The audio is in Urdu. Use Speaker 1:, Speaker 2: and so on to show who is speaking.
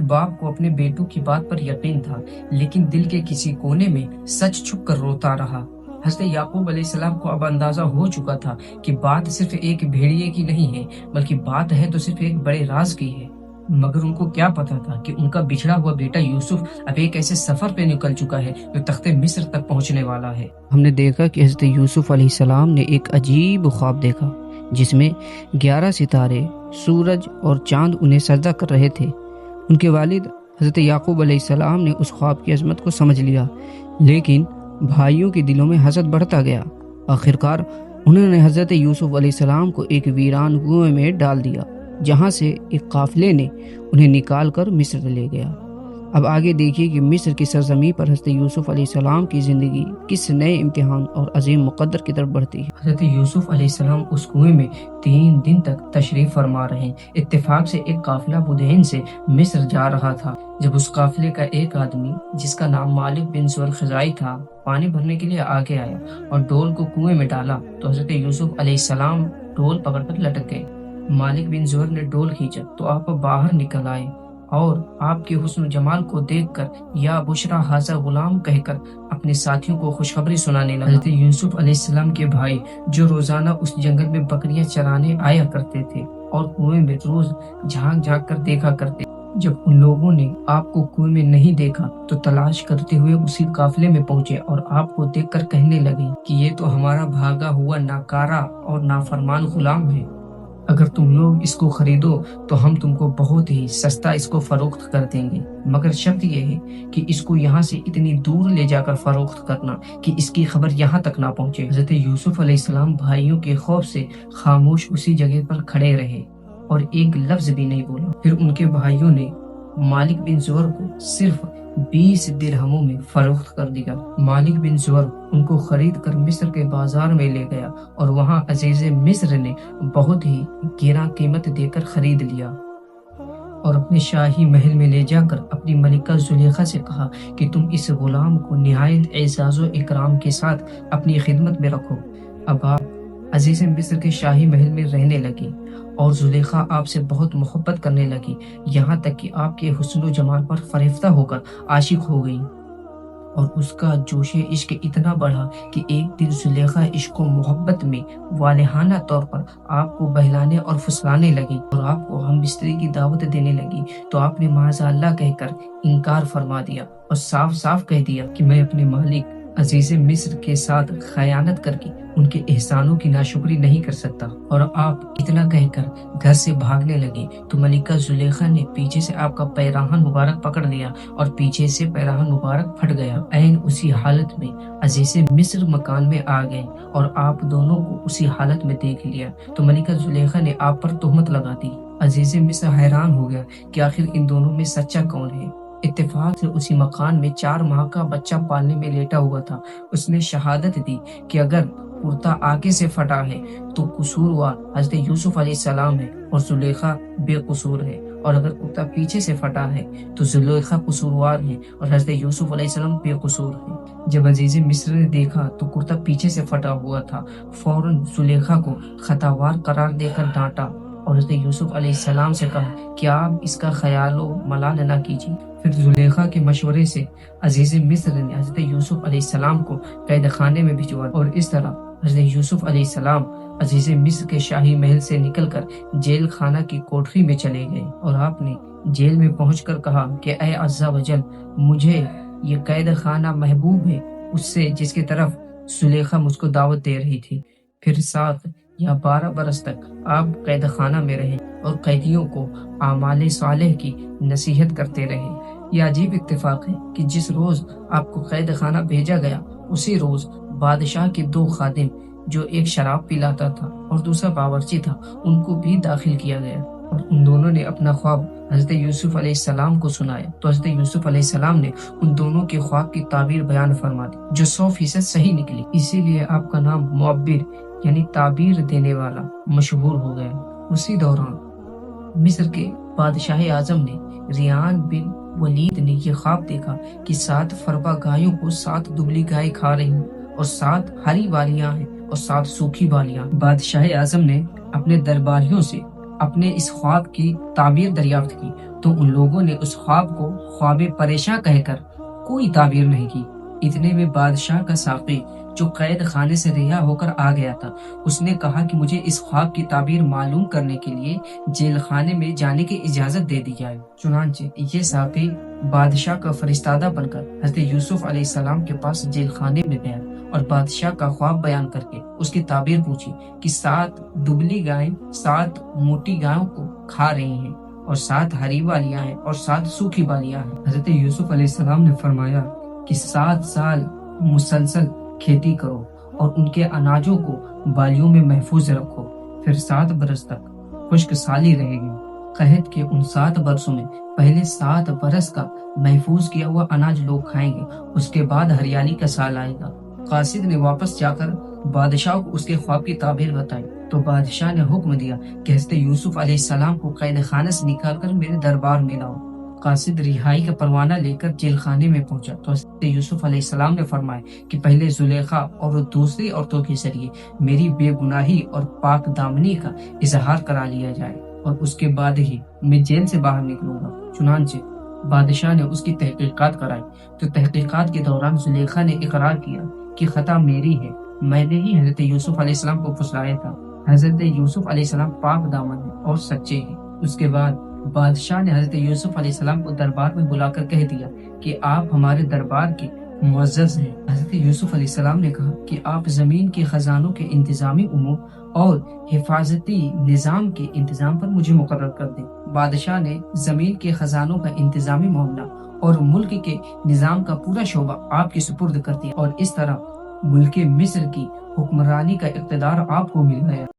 Speaker 1: باپ کو اپنے بیٹوں کی بات پر یقین تھا، لیکن دل کے کسی کونے میں سچ چھپ کر روتا رہا۔ حضرت یعقوب علیہ السلام کو اب اندازہ ہو چکا تھا کہ بات صرف ایک بھیڑیے کی نہیں ہے، بلکہ بات ہے تو صرف ایک بڑے راز کی ہے۔ مگر ان کو کیا پتا تھا کہ ان کا بچھڑا ہوا بیٹا یوسف اب ایک ایسے سفر پہ نکل چکا ہے جو تخت مصر تک پہنچنے والا ہے۔ ہم نے دیکھا کہ حضرت یوسف علیہ السلام نے ایک عجیب خواب دیکھا جس میں 11 ستارے، سورج اور چاند انہیں سجدہ کر رہے تھے۔ ان کے والد حضرت یعقوب علیہ السلام نے اس خواب کی عظمت کو سمجھ لیا، لیکن بھائیوں کے دلوں میں حسد بڑھتا گیا۔ آخرکار انہوں نے حضرت یوسف علیہ السلام کو ایک ویران کنویں میں ڈال دیا، جہاں سے ایک قافلے نے انہیں نکال کر مصر لے گیا۔ اب آگے دیکھیے کہ مصر کی سرزمین پر حضرت یوسف علیہ السلام کی زندگی کس نئے امتحان اور عظیم مقدر کی طرف بڑھتی ہے۔ حضرت یوسف علیہ السلام اس کنویں میں 3 دن تک تشریف فرما رہے۔ اتفاق سے ایک قافلہ بدین سے مصر جا رہا تھا۔ جب اس قافلے کا ایک آدمی جس کا نام مالک بن زور خزائی تھا پانی بھرنے کے لیے آگے آیا اور ڈول کو کنویں میں ڈالا تو حضرت یوسف علیہ السلام ڈول پکڑ کر لٹک گئے۔ مالک بن زور نے ڈول کھینچا تو آپ باہر نکل آئے اور آپ کے حسن و جمال کو دیکھ کر یا بشرا حاضر غلام کہہ کر اپنے ساتھیوں کو خوشخبری سنانے لگا۔ حضرت یوسف علیہ السلام کے بھائی جو روزانہ اس جنگل میں بکریاں چرانے آیا کرتے تھے اور کنویں میں روز جھانک جھانک کر دیکھا کرتے، جب ان لوگوں نے آپ کو کنویں میں نہیں دیکھا تو تلاش کرتے ہوئے اسی قافلے میں پہنچے اور آپ کو دیکھ کر کہنے لگے کہ یہ تو ہمارا بھاگا ہوا ناکارہ اور نافرمان غلام ہے۔ اگر تم لوگ اس کو خریدو تو ہم تم کو بہت ہی سستا اس کو فروخت کر دیں گے، مگر شرط یہ ہے کہ اس کو یہاں سے اتنی دور لے جا کر فروخت کرنا کہ اس کی خبر یہاں تک نہ پہنچے۔ حضرت یوسف علیہ السلام بھائیوں کے خوف سے خاموش اسی جگہ پر کھڑے رہے اور ایک لفظ بھی نہیں بولا۔ پھر ان کے بھائیوں نے مالک بن زور کو صرف 20 درہموں میں فروخت کر دیا۔ مالک بن زور ان کو خرید کر مصر کے بازار میں لے گیا اور وہاں عزیز مصر نے بہت ہی گراں قیمت دے کر خرید لیا اور اپنے شاہی محل میں لے جا کر اپنی ملکہ زلیخا سے کہا کہ تم اس غلام کو نہایت اعزاز و اکرام کے ساتھ اپنی خدمت میں رکھو۔ اب آپ عزیز مصر کے شاہی محل میں رہنے لگی اور زلیخا آپ سے بہت محبت کرنے لگی، یہاں تک کہ آپ کے حسن و جمال پر فریفتہ ہو کر عاشق ہو گئی اور اس کا جوش عشق اتنا بڑھا کہ ایک دن زلیخا عشق و محبت میں والہانہ طور پر آپ کو بہلانے اور پھسلانے لگی اور آپ کو ہم بستری کی دعوت دینے لگی تو آپ نے معاذ اللہ کہہ کر انکار فرما دیا اور صاف صاف کہہ دیا کہ میں اپنے مالک عزیز مصر کے ساتھ خیانت کر کے ان کے احسانوں کی ناشکری نہیں کر سکتا، اور آپ اتنا کہہ کر گھر سے بھاگنے لگے تو ملکہ زلیخا نے پیچھے سے آپ کا پیراہن مبارک پکڑ لیا اور پیچھے سے پیراہن مبارک پھٹ گیا۔ عین اسی حالت میں عزیز مصر مکان میں آ گئے اور آپ دونوں کو اسی حالت میں دیکھ لیا تو ملکہ زلیخا نے آپ پر تہمت لگا دی۔ عزیز مصر حیران ہو گیا کہ آخر ان دونوں میں سچا کون ہے۔ اتفاق سے اسی مکان میں 4 ماہ کا بچہ پالنے میں لیٹا ہوا تھا۔ اس نے شہادت دی کہ اگر کرتا آگے سے پھٹا ہے تو قصوروار حضرت یوسف علیہ السلام ہے اور زلیخا بے قصور ہے، اور اگر کرتا پیچھے سے پھٹا ہے تو زلیخا قصوروار ہے اور حضرت یوسف علیہ السلام بے قصور ہے۔ جب عزیز مصر نے دیکھا تو کرتا پیچھے سے پھٹا ہوا تھا، فوراً زلیخا کو خطاوار قرار دے کر ڈانٹا اور حضرت یوسف علیہ السلام سے کہا کہ آپ اس کا خیال و ملال نہ کیجیے۔ پھر زلیخا کے مشورے سے عزیز مصر نے حضرت یوسف علیہ السلام کو قید خانے میں بھجوا اور اس طرح حضرت یوسف علیہ السلام عزیز مصر کے شاہی محل سے نکل کر جیل خانہ کی کوٹری میں چلے گئے اور آپ نے جیل میں پہنچ کر کہا کہ اے عز و جل، مجھے یہ قید خانہ محبوب ہے اس سے جس کی طرف زلیخا مجھ کو دعوت دے رہی تھی۔ پھر 7 یا 12 برس تک آپ قید خانہ میں رہے اور قیدیوں کو اعمال صالح کی نصیحت کرتے رہے۔ یہ عجیب اتفاق ہے کہ جس روز آپ کو قید خانہ بھیجا گیا اسی روز بادشاہ کے 2 خادم، جو ایک شراب پلاتا تھا اور دوسرا باورچی تھا، ان کو بھی داخل کیا گیا اور ان دونوں نے اپنا خواب حضرت یوسف علیہ السلام کو سنایا تو حضرت یوسف علیہ السلام نے ان دونوں کے خواب کی تعبیر بیان فرما دی جو 100% صحیح نکلی۔ اسی لیے آپ کا نام معبر یعنی تعبیر دینے والا مشہور ہو گیا۔ اسی دوران مصر کے بادشاہ اعظم نے ریان بن ولید نے یہ خواب دیکھا کہ 7 فربا گایوں کو 7 دبلی گائے کھا رہی ہیں اور 7 ہری بالیاں ہیں اور 7 سوکھی بالیاں۔ بادشاہ اعظم نے اپنے درباریوں سے اپنے اس خواب کی تعبیر دریافت کی تو ان لوگوں نے اس خواب کو خواب پریشاں کہہ کر کوئی تعبیر نہیں کی۔ اتنے میں بادشاہ کا ساقی جو قید خانے سے رہا ہو کر آ گیا تھا، اس نے کہا کہ مجھے اس خواب کی تعبیر معلوم کرنے کے لیے جیل خانے میں جانے کی اجازت دے دی جائے۔ چنانچہ یہ ساقی بادشاہ کا فرستادہ بن کر حضرت یوسف علیہ السلام کے پاس جیل خانے میں گیا اور بادشاہ کا خواب بیان کر کے اس کی تعبیر پوچھی کہ 7 دبلی گائیں 7 موٹی گایوں کو کھا رہی ہیں اور 7 ہری والیاں ہیں اور 7 سوکھی والیاں ہیں۔ حضرت یوسف علیہ السلام نے فرمایا کہ 7 سال مسلسل کھیتی کرو اور ان کے اناجوں کو بالیوں میں محفوظ رکھو، پھر 7 برس تک خشک سالی رہے گی۔ قحط کے ان 7 برسوں میں پہلے 7 برس کا محفوظ کیا ہوا اناج لوگ کھائیں گے، اس کے بعد ہریالی کا سال آئے گا۔ قاصد نے واپس جا کر بادشاہ کو اس کے خواب کی تعبیر بتائی تو بادشاہ نے حکم دیا کہ حضرت یوسف علیہ السلام کو قید خانے سے نکال کر میرے دربار میں لاؤ۔ قاصد رہائی کا پروانہ لے کر جیل خانے میں پہنچا تو حضرت یوسف علیہ السلام نے فرمایا کہ پہلے زلیخا اور دوسری عورتوں کے ذریعے میری بے گناہی اور پاک دامنی کا اظہار کرا لیا جائے اور اس کے بعد ہی میں جیل سے باہر نکلوں گا۔ چنانچہ بادشاہ نے اس کی تحقیقات کرائی تو تحقیقات کے دوران زلیخا نے اقرار کیا کہ خطا میری ہے، میں نے ہی حضرت یوسف علیہ السلام کو پھسلایا تھا۔ حضرت یوسف علیہ السلام پاک دامن ہیں اور سچے ہیں۔ اس کے بعد بادشاہ نے حضرت یوسف علیہ السلام کو دربار میں بلا کر کہہ دیا کہ آپ ہمارے دربار کے معزز ہیں۔ حضرت یوسف علیہ السلام نے کہا کہ آپ زمین کے خزانوں کے انتظامی امور اور حفاظتی نظام کے انتظام پر مجھے مقرر کر دیں۔ بادشاہ نے زمین کے خزانوں کا انتظامی معاملہ اور ملک کے نظام کا پورا شعبہ آپ کے سپرد کر دیا اور اس طرح ملک مصر کی حکمرانی کا اقتدار آپ کو مل گیا۔